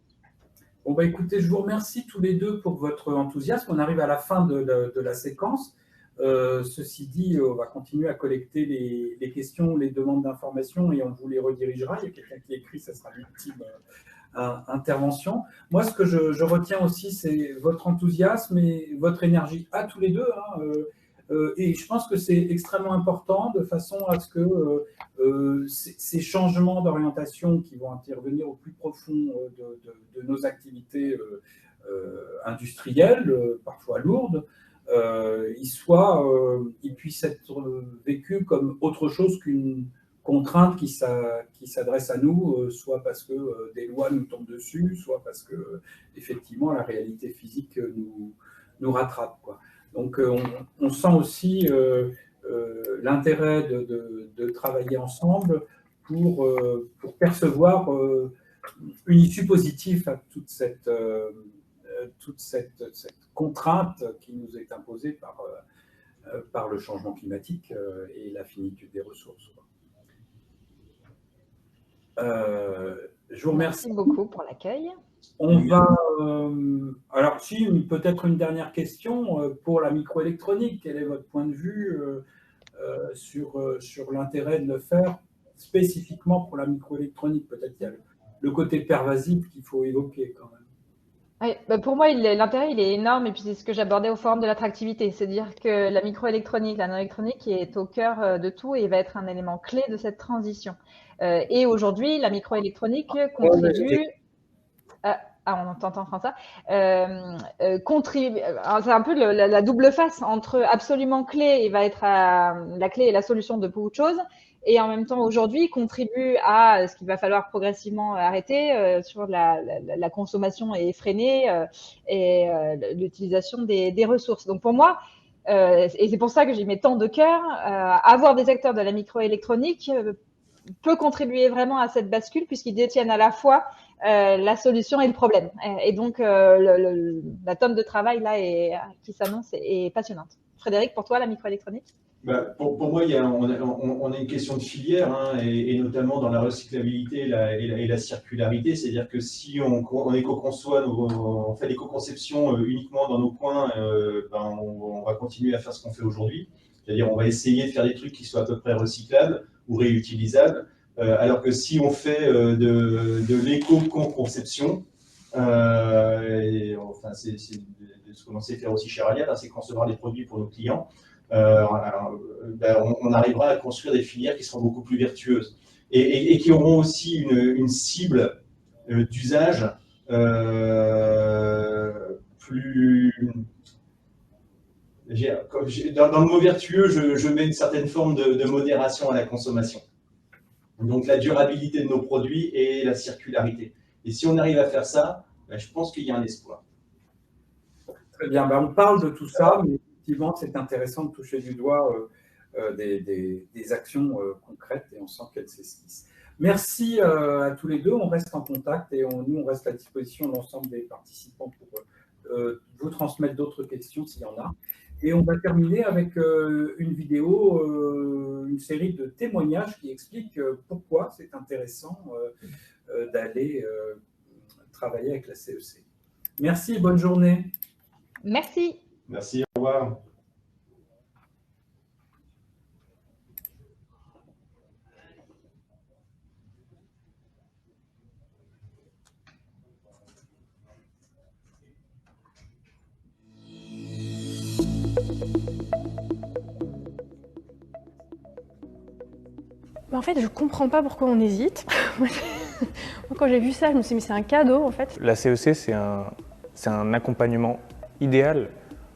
Bon, bah, écoutez, je vous remercie tous les deux pour votre enthousiasme. On arrive à la fin de la séquence. Ceci dit, on va continuer à collecter les questions, les demandes d'informations et on vous les redirigera. Il y a quelqu'un qui écrit, ça sera l'ultime intervention. Moi, ce que je retiens aussi, c'est votre enthousiasme et votre énergie à tous les deux. Et je pense que c'est extrêmement important de façon à ce que ces changements d'orientation qui vont intervenir au plus profond de nos activités industrielles, parfois lourdes, ils puissent être vécus comme autre chose qu'une contrainte qui s'adresse à nous, soit parce que des lois nous tombent dessus, soit parce que effectivement la réalité physique nous rattrape, quoi. Donc on sent aussi l'intérêt de travailler ensemble pour percevoir une issue positive à toute cette contrainte qui nous est imposée par le changement climatique et la finitude des ressources. Je vous remercie. Merci beaucoup pour l'accueil. On va. Alors, si, peut-être une dernière question pour la microélectronique. Quel est votre point de vue sur l'intérêt de le faire spécifiquement pour la microélectronique? Peut-être qu'il y a le côté pervasif qu'il faut évoquer quand même. Oui, bah pour moi, l'intérêt, il est énorme et puis c'est ce que j'abordais au forum de l'attractivité. C'est-à-dire que la microélectronique, la nanoélectronique est au cœur de tout et va être un élément clé de cette transition. Et aujourd'hui, la microélectronique contribue… Ah, on t'entend, François. C'est un peu la double face entre absolument clé et va être la clé et la solution de beaucoup de choses, et en même temps aujourd'hui contribue à ce qu'il va falloir progressivement arrêter sur la consommation effrénée et l'utilisation des ressources. Donc pour moi, et c'est pour ça que j'y mets tant de cœur, avoir des acteurs de la microélectronique peut contribuer vraiment à cette bascule puisqu'ils détiennent à la fois la solution et le problème. Et donc, la tonne de travail là qui s'annonce est passionnante. Frédéric, pour toi, la microélectronique? Pour moi, on a une question de filière, hein, et notamment dans la recyclabilité et la circularité. C'est-à-dire que si on éco-conçoit, on fait l'éco-conception uniquement dans nos coins, on va continuer à faire ce qu'on fait aujourd'hui. C'est-à-dire on va essayer de faire des trucs qui soient à peu près recyclables ou réutilisables. Alors que si on fait de l'éco-conception, enfin, c'est ce qu'on sait faire aussi chez Radial, hein, c'est concevoir des produits pour nos clients. On arrivera à construire des filières qui seront beaucoup plus vertueuses et qui auront aussi une cible d'usage plus... Dans le mot vertueux, je mets une certaine forme de modération à la consommation. Donc la durabilité de nos produits et la circularité. Et si on arrive à faire ça, je pense qu'il y a un espoir. Très bien, on parle de tout ça, mais effectivement, c'est intéressant de toucher du doigt des actions concrètes et on sent qu'elles s'esquissent. Merci à tous les deux, on reste en contact et nous, on reste à disposition de l'ensemble des participants pour vous transmettre d'autres questions s'il y en a. Et on va terminer avec une vidéo, une série de témoignages qui expliquent pourquoi c'est intéressant d'aller travailler avec la CEC. Merci, bonne journée. Merci. Merci, au revoir. En fait, je comprends pas pourquoi on hésite. Moi, quand j'ai vu ça, je me suis dit, mais c'est un cadeau, en fait. La CEC, c'est un accompagnement idéal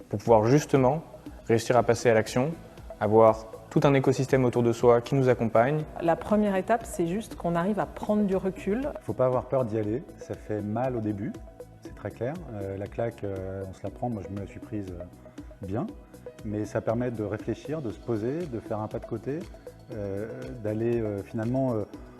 pour pouvoir justement réussir à passer à l'action, avoir tout un écosystème autour de soi qui nous accompagne. La première étape, c'est juste qu'on arrive à prendre du recul. Il ne faut pas avoir peur d'y aller, ça fait mal au début, c'est très clair. La claque, on se la prend, moi je me la suis prise bien, mais ça permet de réfléchir, de se poser, de faire un pas de côté, d'aller finalement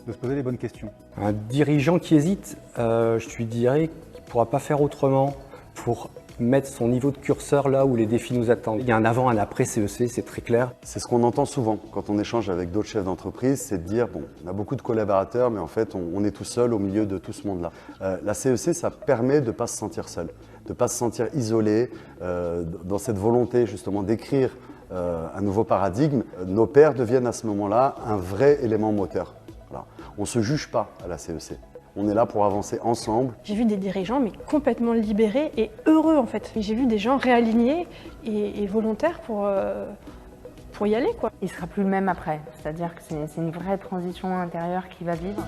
de se poser les bonnes questions. Un dirigeant qui hésite, je lui dirais qu'il ne pourra pas faire autrement pour mettre son niveau de curseur là où les défis nous attendent. Il y a un avant, un après CEC, c'est très clair. C'est ce qu'on entend souvent quand on échange avec d'autres chefs d'entreprise, c'est de dire, bon, on a beaucoup de collaborateurs, mais en fait, on est tout seul au milieu de tout ce monde-là. La CEC, ça permet de ne pas se sentir seul, de ne pas se sentir isolé, dans cette volonté justement d'écrire un nouveau paradigme. Nos pairs deviennent à ce moment-là un vrai élément moteur. Voilà. On ne se juge pas à la CEC. On est là pour avancer ensemble. J'ai vu des dirigeants mais complètement libérés et heureux en fait. J'ai vu des gens réalignés et volontaires pour y aller, quoi. Il ne sera plus le même après, c'est-à-dire que c'est une vraie transition intérieure qui va vivre.